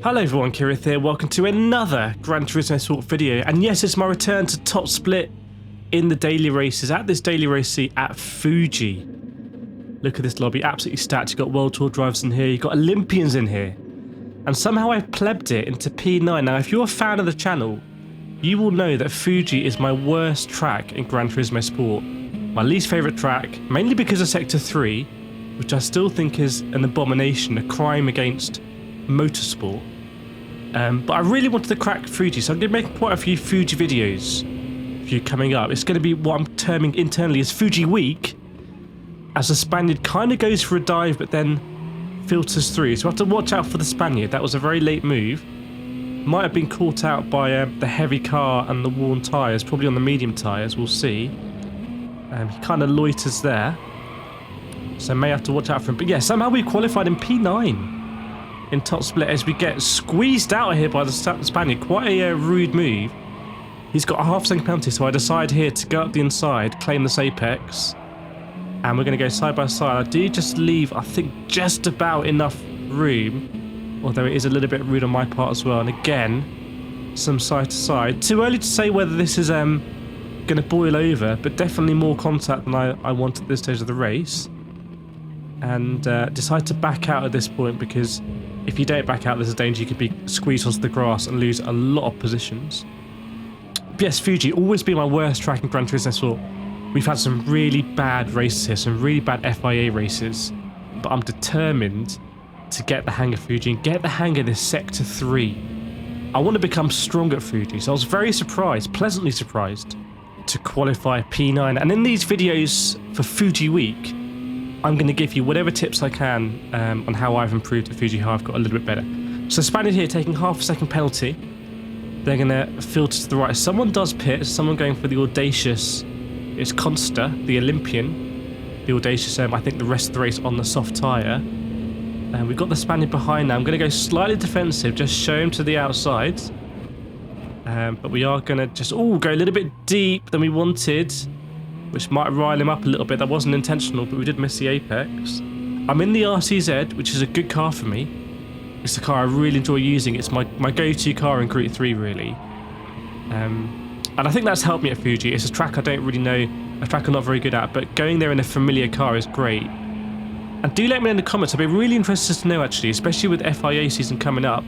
Hello everyone, Kireth here. Welcome to another Gran Turismo Sport video. And yes, it's my return to top split in the daily races at this daily race seat at Fuji. Look at this lobby, absolutely stacked. You've got World Tour drivers in here, you've got Olympians in here. And somehow I've plebbed it into P9. Now, if you're a fan of the channel, you will know that Fuji is my worst track in Gran Turismo Sport. My least favourite track, mainly because of Sector 3, which I still think is an abomination, a crime against motorsport. But I really wanted to crack Fuji, so I'm going to make quite a few Fuji videos for you coming up. It's going to be what I'm terming internally as Fuji Week, as the Spaniard kind of goes for a dive but then filters through. So I have to watch out for the Spaniard. That was a very late move. Might have been caught out by the heavy car and the worn tyres, probably on the medium tyres, we'll see. He kind of loiters there, so may have to watch out for him. But yeah, somehow we qualified in P9. In top split as we get squeezed out of here by the Spaniard. Quite a rude move. He's got a half-second penalty, so I decide here to go up the inside, claim this apex, and we're going to go side by side. I do just leave, I think, just about enough room, although it is a little bit rude on my part as well. And again, some side to side. Too early to say whether this is going to boil over, but definitely more contact than I want at this stage of the race. And decide to back out at this point, because if you don't back out, there's a danger you could be squeezed onto the grass and lose a lot of positions. But yes, Fuji, always been my worst track in Gran Turismo Sport. We've had some really bad races here, some really bad FIA races, but I'm determined to get the hang of Fuji and get the hang of this Sector 3. I want to become strong at Fuji, so I was very surprised, pleasantly surprised, to qualify P9. And in these videos for Fuji Week, I'm going to give you whatever tips I can on how I've improved at Fuji, how I've got a little bit better. So Spaniard here taking half a second penalty. They're going to filter to the right. Someone does pit, someone going for the audacious. It's Consta, the Olympian. The audacious, I think the rest of the race on the soft tyre. And we've got the Spaniard behind now. I'm going to go slightly defensive, just show him to the outside. But we are going to just, go a little bit deep than we wanted, which might rile him up a little bit. That wasn't intentional, but we did miss the apex. I'm in the RCZ, which is a good car for me. It's a car I really enjoy using. It's my go-to car in Group 3, really. And I think that's helped me at Fuji. It's a track I don't really know, a track I'm not very good at, but going there in a familiar car is great. And do let me know in the comments. I'd be really interested to know, actually, especially with FIA season coming up.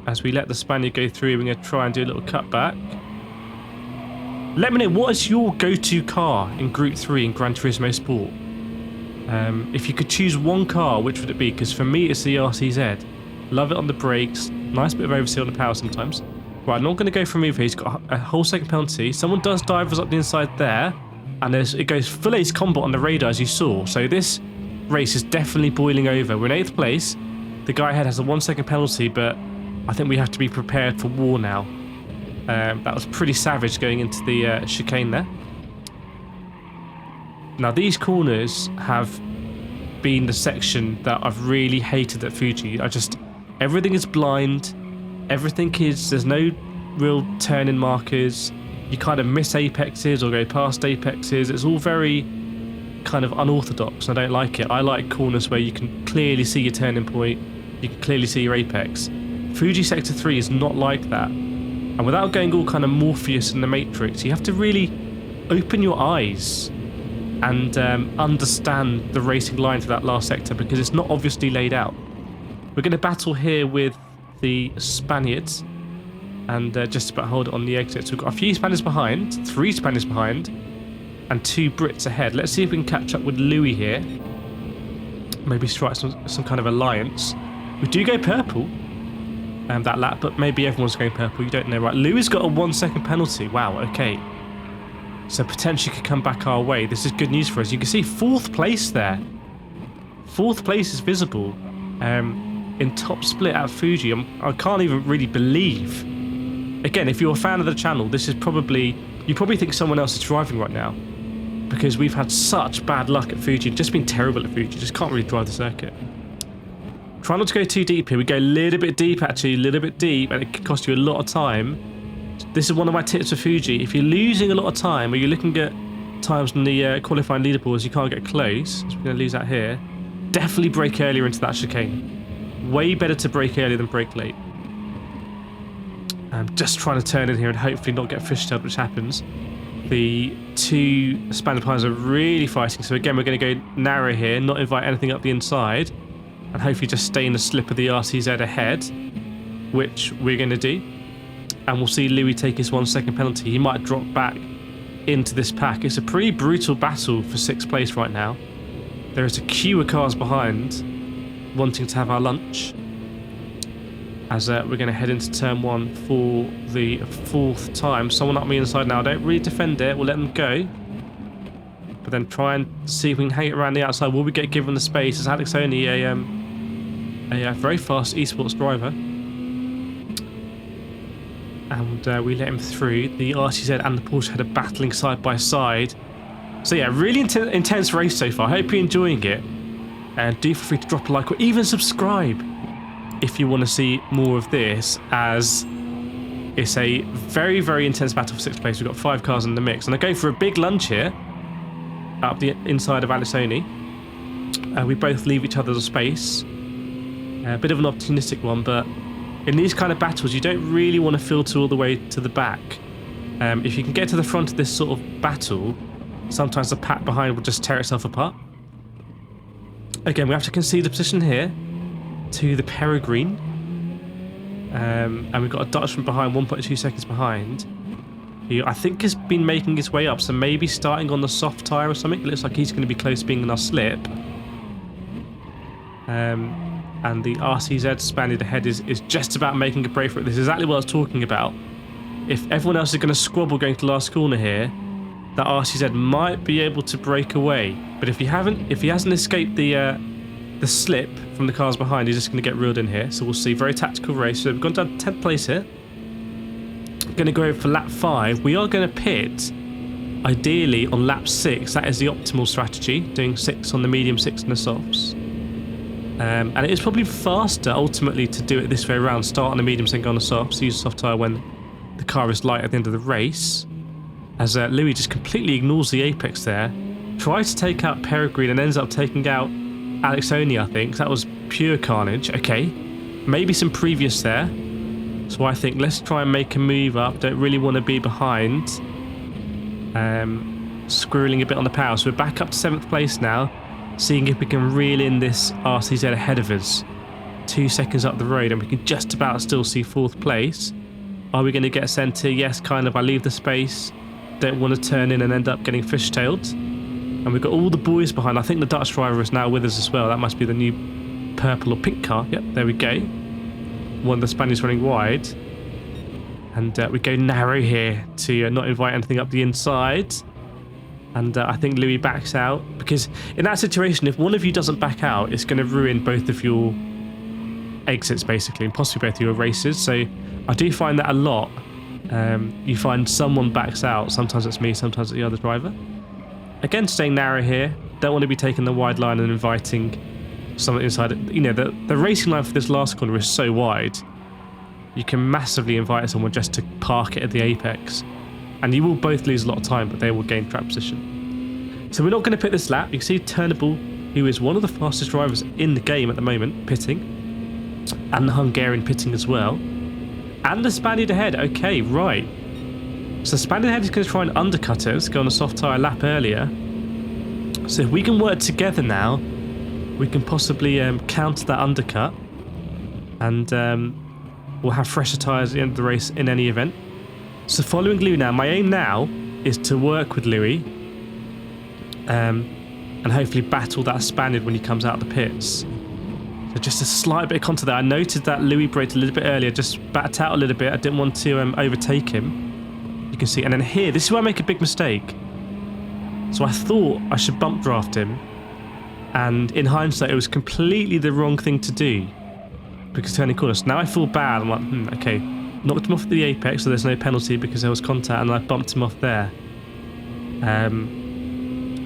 As we let the Spaniard go through, we're going to try and do a little cutback. Let me know, what is your go-to car in Group 3 in Gran Turismo Sport? If you could choose one car, which would it be? Because for me, it's the RCZ. Love it on the brakes. Nice bit of oversteer on the power sometimes. Right, I'm not going to go for a move here. He's got a whole second penalty. Someone does dive us up the inside there. And it goes full ace combat on the radar, as you saw. So this race is definitely boiling over. We're in 8th place. The guy ahead has a 1 second penalty, but I think we have to be prepared for war now. That was pretty savage going into the chicane there. Now, these corners have been the section that I've really hated at Fuji. Everything is blind. There's no real turning markers. You kind of miss apexes or go past apexes. It's all very kind of unorthodox. I don't like it. I like corners where you can clearly see your turning point. You can clearly see your apex. Fuji Sector 3 is not like that. And without going all kind of Morpheus in the Matrix, you have to really open your eyes and understand the racing line for that last sector, because it's not obviously laid out. We're going to battle here with the Spaniards and just about hold it on the exit. So we've got a few Spaniards behind, 3 Spaniards behind, and 2 Brits ahead. Let's see if we can catch up with Louis here. Maybe strike some kind of alliance. We do go purple. That lap, but maybe everyone's going purple, you don't know. Right, Louis got a 1 second penalty. Wow, okay. So potentially could come back our way. This is good news for us. You can see 4th place there. 4th place is visible in top split at Fuji. I can't even really believe. Again, if you're a fan of the channel, this is probably, you probably think someone else is driving right now, because we've had such bad luck at Fuji. Just been terrible at Fuji. Just can't really drive the circuit. Try not to go too deep here. We go a little bit deep, actually, a little bit deep, and it could cost you a lot of time. This is one of my tips for Fuji. If you're losing a lot of time, or you're looking at times on the qualifying leaderboards, you can't get close, so we're going to lose that here. Definitely brake earlier into that chicane. Way better to brake early than brake late. I'm just trying to turn in here and hopefully not get fishtailed, which happens. The two Spanish behinds are really fighting, so again we're going to go narrow here, not invite anything up the inside, and hopefully just stay in the slip of the RCZ ahead, which we're going to do. And we'll see Louis take his 1 second penalty. He might drop back into this pack. It's a pretty brutal battle for 6th place right now. There is a queue of cars behind wanting to have our lunch, as we're going to head into turn 1 for the 4th time. Someone up me inside now. Don't really defend it. We'll let them go. But then try and see if we can hang it around the outside. Will we get given the space? As Alex only a very fast esports driver. And we let him through. The RCZ and the Porsche had a battling side by side. So yeah, really intense race so far. Hope you're enjoying it. And do feel free to drop a like or even subscribe if you want to see more of this, as it's a very, very intense battle for 6th place. We've got 5 cars in the mix, and I go for a big lunge here up the inside of Alisoni. We both leave each other the space. A bit of an opportunistic one, but in these kind of battles you don't really want to filter all the way to the back. If you can get to the front of this sort of battle, sometimes the pack behind will just tear itself apart. Again, we have to concede the position here to the Peregrine, and we've got a Dutchman behind, 1.2 seconds behind, who I think has been making his way up, so maybe starting on the soft tyre or something. It looks like he's going to be close to being in our slip. And the RCZ Spaniard ahead is just about making a break for it. This is exactly what I was talking about. If everyone else is going to squabble going to the last corner here, that RCZ might be able to break away. But if he hasn't escaped the slip from the cars behind, he's just going to get reeled in here. So we'll see. Very tactical race. So we've gone down to 10th place here. Going to go over for lap 5. We are going to pit ideally on lap 6. That is the optimal strategy. Doing 6 on the medium, 6 on the softs. And it is probably faster ultimately to do it this way around. Start on the medium, then go on the softs. Use a soft tyre when the car is light at the end of the race. As Louis just completely ignores the apex there. Tries to take out Peregrine and ends up taking out Alexoni, I think. That was pure carnage. Okay, maybe some previous there. So I think let's try and make a move up. Don't really want to be behind. Squirreling a bit on the power. So we're back up to 7th place now. Seeing if we can reel in this RCZ ahead of us. 2 seconds up the road and we can just about still see 4th place. Are we going to get sent here? Yes, kind of. I leave the space. Don't want to turn in and end up getting fishtailed. And we've got all the boys behind. I think the Dutch driver is now with us as well. That must be the new purple or pink car. Yep, there we go. One of the Spaniards running wide. And we go narrow here to not invite anything up the inside. And I think Louis backs out. Because in that situation, if one of you doesn't back out, it's going to ruin both of your exits, basically, and possibly both of your races. So I do find that a lot. You find someone backs out. Sometimes it's me, sometimes it's the other driver. Again, staying narrow here. Don't want to be taking the wide line and inviting someone inside. You know, the racing line for this last corner is so wide. You can massively invite someone just to park it at the apex. And you will both lose a lot of time, but they will gain track position. So we're not going to pit this lap. You can see Turnbull, who is one of the fastest drivers in the game at the moment, pitting. And the Hungarian pitting as well. And the Spaniard ahead. Okay, right. So Spaniard ahead is going to try and undercut us, go on a soft tyre lap earlier. So if we can work together now, we can possibly counter that undercut. And we'll have fresher tyres at the end of the race in any event. So following Louis now, my aim now is to work with Louis and hopefully battle that Spaniard when he comes out of the pits. So just a slight bit of contact there. I noted that Louis braked a little bit earlier, just backed out a little bit. I didn't want to overtake him. You can see. And then here, this is where I make a big mistake. So I thought I should bump draft him. And in hindsight, it was completely the wrong thing to do. Because turning corners. Now I feel bad. I'm like, okay. Knocked him off the apex, so there's no penalty because there was contact, and I bumped him off there.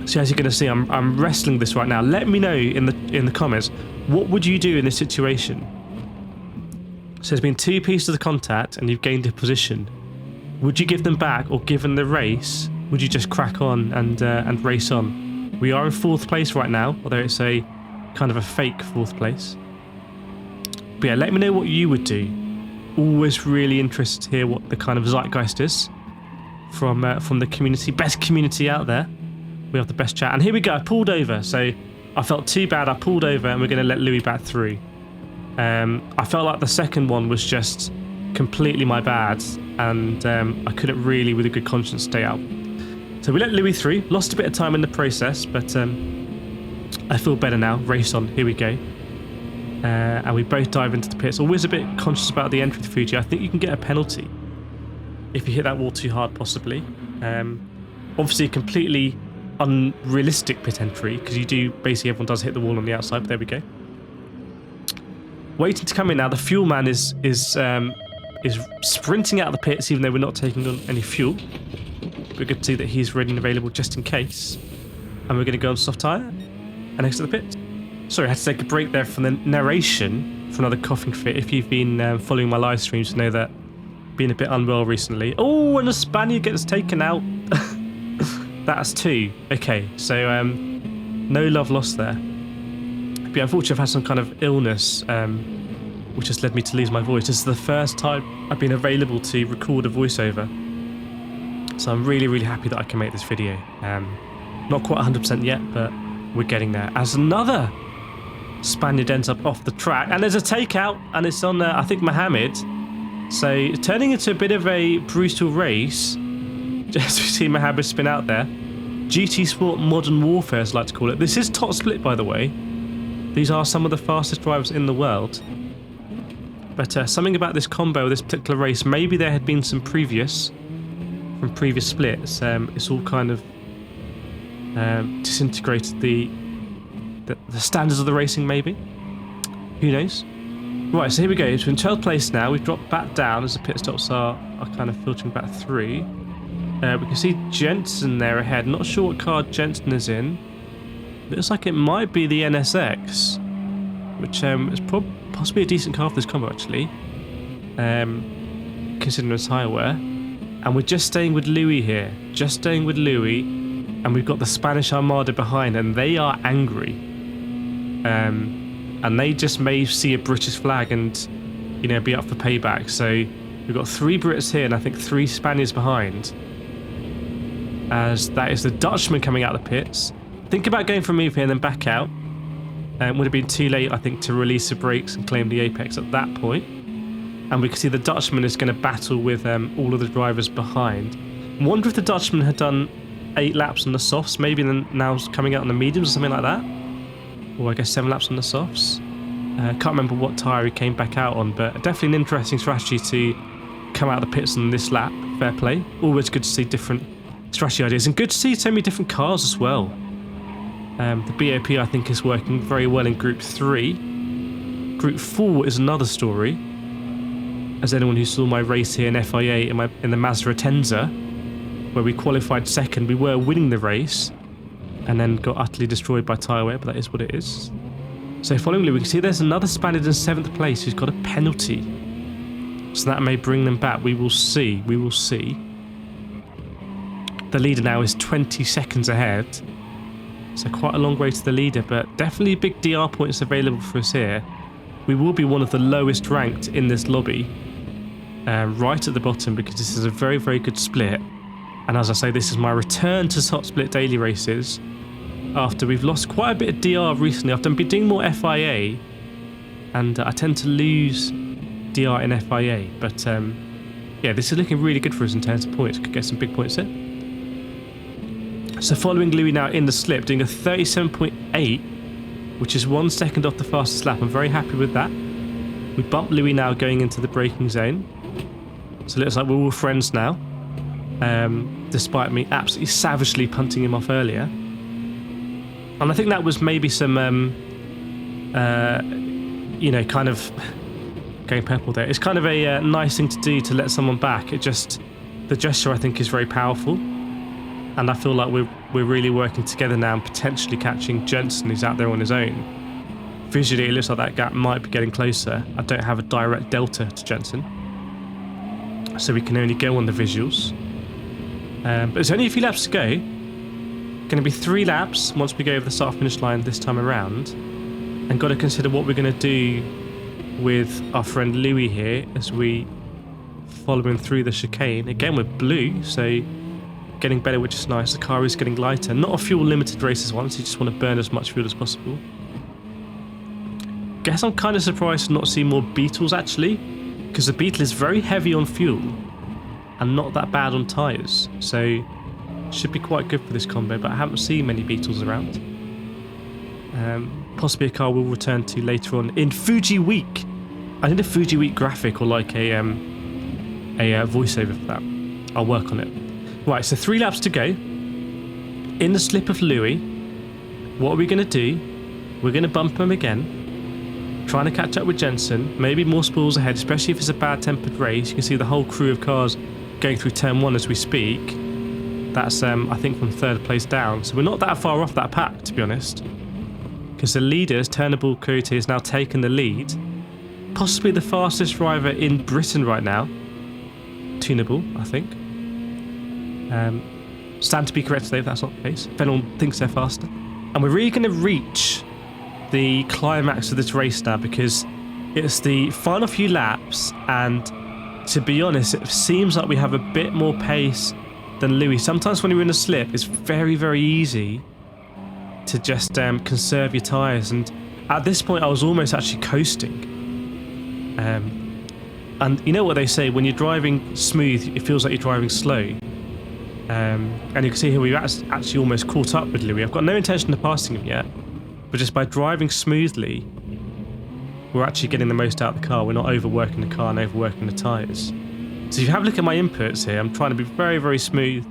So as you're going to see, I'm wrestling this right now. Let me know in the comments, what would you do in this situation? So there's been 2 pieces of contact, and you've gained a position. Would you give them back, or given the race, would you just crack on and race on? We are in 4th place right now, although it's a kind of a fake 4th place. But yeah, let me know what you would do. Always really interested to hear what the kind of zeitgeist is from the community. Best community out there. We have the best chat. And here we go. I pulled over. So I felt too bad. I pulled over and we're going to let Louis back through. I felt like the second one was just completely my bad. And I couldn't really, with a good conscience, stay out. So we let Louis through. Lost a bit of time in the process. But I feel better now. Race on. Here we go. And we both dive into the pits. Always a bit conscious about the entry to Fuji. I think you can get a penalty if you hit that wall too hard, possibly. Obviously, a completely unrealistic pit entry because you do basically everyone does hit the wall on the outside. But there we go. Waiting to come in now. The fuel man is sprinting out of the pits, even though we're not taking on any fuel. But good to see that he's ready and available just in case. And we're going to go on soft tyre and exit the pits. Sorry, I had to take a break there from the narration for another coughing fit. If you've been following my live streams, you know that I've been a bit unwell recently. Oh, and the Spaniard gets taken out. That's 2. Okay, so no love lost there. But yeah, unfortunately, I've had some kind of illness, which has led me to lose my voice. This is the first time I've been available to record a voiceover. So I'm really, really happy that I can make this video. Not quite 100% yet, but we're getting there. As another Spaniard ends up off the track, and there's a takeout, and it's on I think Mohammed. So turning into a bit of a brutal race. Just we see Mohammed spin out there. GtSport Modern Warfare, as I like to call it. This is top split, by the way. These are some of the fastest drivers in the world. But something about this combo, this particular race, maybe there had been some from previous splits. It's all kind of disintegrated the standards of the racing, maybe. Who knows? Right, so here we go. It's in 12th place now. We've dropped back down as the pit stops are kind of filtering back through. We can see Jensen there ahead. Not sure what car Jensen is in. Looks like it might be the NSX, which is possibly a decent car for this combo, actually, considering its tyre wear. And we're just staying with Louis here. Just staying with Louis. And we've got the Spanish Armada behind, and they are angry. And they just may see a British flag and, you know, be up for payback. So we've got 3 Brits here and I think 3 Spaniards behind. As that is the Dutchman coming out of the pits. Think about going for a move here and then back out. Would have been too late, I think, to release the brakes and claim the apex at that point. And we can see the Dutchman is going to battle with all of the drivers behind. I wonder if the Dutchman had done 8 laps on the softs, maybe then now coming out on the mediums or something like that. Or I guess 7 laps on the softs. Can't remember what tyre he came back out on, but definitely an interesting strategy to come out of the pits on this lap. Fair play. Always good to see different strategy ideas, and good to see so many different cars as well. The BOP I think is working very well in Group 3. Group 4 is another story. As anyone who saw my race here in FIA in the Mazda Atenza, where we qualified second, we were winning the race and then got utterly destroyed by tyre wear, but that is what it is. So followingly, we can see there's another Spaniard in 7th place who's got a penalty. So that may bring them back. We will see. We will see. The leader now is 20 seconds ahead. So quite a long way to the leader, but definitely big DR points available for us here. We will be one of the lowest ranked in this lobby. Right at the bottom, because this is a very, very good split. And as I say, this is my return to top split daily races after we've lost quite a bit of DR recently. I've been doing more FIA, and I tend to lose DR in FIA. But yeah, this is looking really good for us in terms of points. Could get some big points here. So following Louis now in the slip, doing a 37.8, which is 1 second off the fastest lap. I'm very happy with that. We bumped Louis now going into the braking zone. So it looks like we're all friends now. Despite me absolutely savagely punting him off earlier. And I think that was maybe some, you know, kind of going purple there. It's kind of a nice thing to do to let someone back. It just, the gesture I think is very powerful. And I feel like we're really working together now and potentially catching Jensen, who's out there on his own. Visually, it looks like that gap might be getting closer. I don't have a direct delta to Jensen, so we can only go on the visuals. But there's only a few laps to go. Going to be 3 laps once we go over the start-finish line this time around. And got to consider what we're going to do with our friend Louis here as we follow him through the chicane. Again, we're blue, so getting better, which is nice. The car is getting lighter. Not a fuel limited race as one, so you just want to burn as much fuel as possible. Guess I'm kind of surprised to not see more Beetles actually, because the Beetle is very heavy on fuel and not that bad on tyres, so should be quite good for this combo, but I haven't seen many Beetles around. Possibly a car we'll return to later on in Fuji Week. I need a Fuji Week graphic or like a voiceover for that. I'll work on it. Right, so 3 laps to go. In the slip of Louis, what are we going to do? We're going to bump him again. Trying to catch up with Jensen. Maybe more spoils ahead, especially if it's a bad-tempered race. You can see the whole crew of cars going through turn 1 as we speak. That's, I think, from 3rd place down. So we're not that far off that pack, to be honest. Because the leaders, Turnable KRT, has now taken the lead. Possibly the fastest driver in Britain right now. Tunable, I think. Stand to be corrected if that's not the case. If anyone thinks they're faster. And we're really going to reach the climax of this race now, because it's the final few laps, and to be honest, it seems like we have a bit more pace than Louis. Sometimes when you're in a slip, it's very, very easy to just conserve your tyres, and at this point I was almost actually coasting. And you know what they say, when you're driving smooth, it feels like you're driving slow. And you can see here we've actually almost caught up with Louis. I've got no intention of passing him yet, but just by driving smoothly, we're actually getting the most out of the car. We're not overworking the car and overworking the tyres. So if you have a look at my inputs here, I'm trying to be very, very smooth.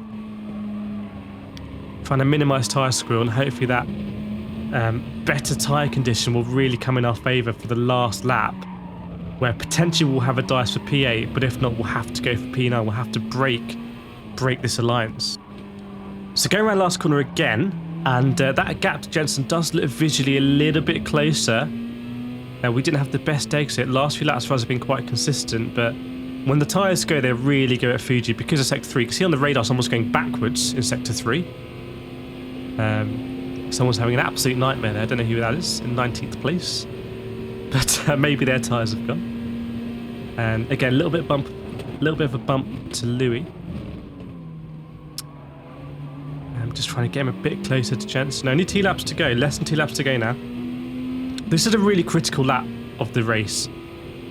Trying to minimise tyre squeal, and hopefully that better tyre condition will really come in our favour for the last lap, where potentially we'll have a dice for P8, but if not, we'll have to go for P9. We'll have to break this alliance. So going around last corner again, and that gap to Jensen does look visually a little bit closer. We didn't have the best exit. Last few laps for us have been quite consistent, but when the tyres go, they really go at Fuji because of Sector 3. You can see on the radar someone's going backwards in Sector 3. Someone's having an absolute nightmare there. I don't know who that is, in 19th place. But maybe their tyres have gone. And again, a little bit of a bump to Louis. I'm just trying to get him a bit closer to Jensen. Only 2 laps to go, less than 2 laps to go now. This is a really critical lap of the race,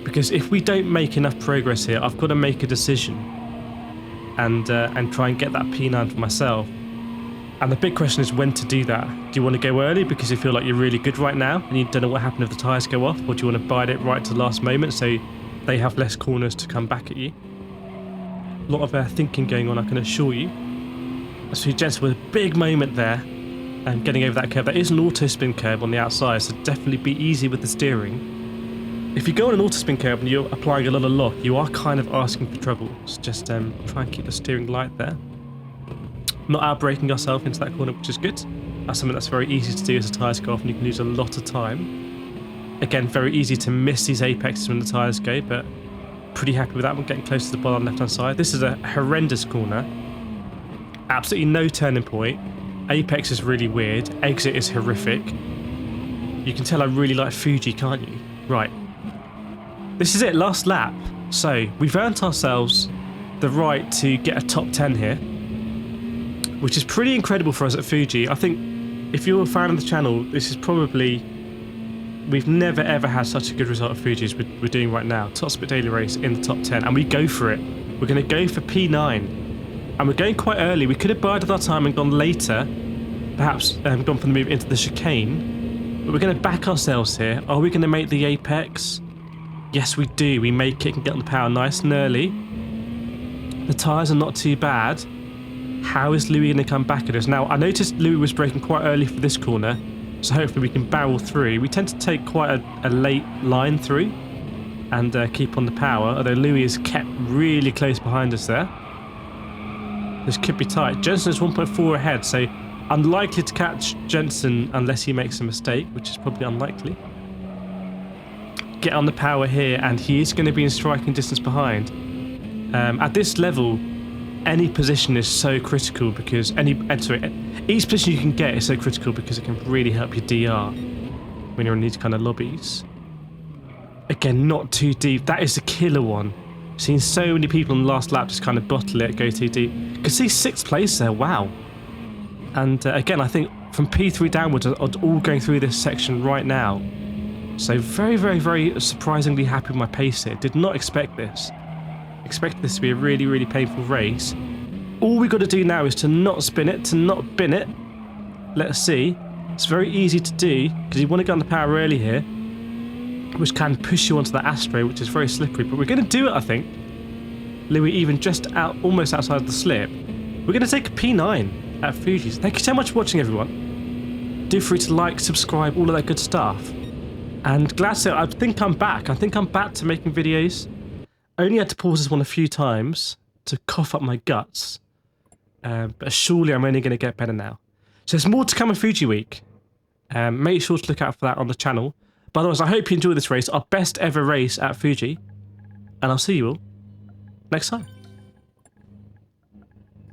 because if we don't make enough progress here, I've got to make a decision and try and get that P9 for myself. And the big question is when to do that. Do you want to go early because you feel like you're really good right now and you don't know what happened if the tyres go off, or do you want to bide it right to the last moment so they have less corners to come back at you? A lot of thinking going on, I can assure you. I see Jensen with a big moment there, and getting over that curve. That is an auto spin curve on the outside, so definitely be easy with the steering. If you go on an auto spin curve and you're applying a lot of lock, you are kind of asking for trouble. So just try and keep the steering light there. Not out-braking ourselves into that corner, which is good. That's something that's very easy to do as the tyres go off, and you can lose a lot of time. Again, very easy to miss these apexes when the tyres go, but pretty happy with that one, getting close to the bar on the left-hand side. This is a horrendous corner. Absolutely no turning point. Apex is really weird. Exit is horrific. You can tell I really like Fuji, can't you? Right. This is it, last lap. So, we've earned ourselves the right to get a top 10 here, which is pretty incredible for us at Fuji. I think if you're a fan of the channel, this is probably... We've never ever had such a good result at Fuji as we're doing right now. Top Split Daily Race in the top 10, and we go for it. We're going to go for P9. And we're going quite early. We could have bided our time and gone later, perhaps gone for the move into the chicane. But we're going to back ourselves here. Are we going to make the apex? Yes, we do. We make it and get on the power nice and early. The tyres are not too bad. How is Louis going to come back at us? Now, I noticed Louis was braking quite early for this corner, so hopefully we can barrel through. We tend to take quite a late line through and keep on the power, although Louis is kept really close behind us there. This could be tight. Jensen is 1.4 ahead, so unlikely to catch Jensen unless he makes a mistake, which is probably unlikely. Get on the power here, and he is going to be in striking distance behind. At this level, any position is so critical because each position you can get is so critical because it can really help your DR when you're in these kind of lobbies. Again, not too deep. That is a killer one. Seen so many people in the last lap just kind of bottle it, go too deep. You can see 6th place there, wow. And again, I think from P3 downwards are all going through this section right now. So very, very, very surprisingly happy with my pace here. Did not expect this. Expected this to be a really, really painful race. All we got to do now is to not spin it, to not bin it. Let's see. It's very easy to do because you want to get on the power early here, which can push you onto the Astro, which is very slippery. But we're going to do it, I think. Louis even just out, almost outside the slip. We're going to take a P9 at Fuji's. Thank you so much for watching, everyone. Do free to like, subscribe, all of that good stuff. And glad to say, I think I'm back. I think I'm back to making videos. Only had to pause this one a few times to cough up my guts. But surely I'm only going to get better now. So there's more to come in Fuji Week. Make sure to look out for that on the channel. But otherwise, I hope you enjoy this race, our best ever race at Fuji. And I'll see you all next time.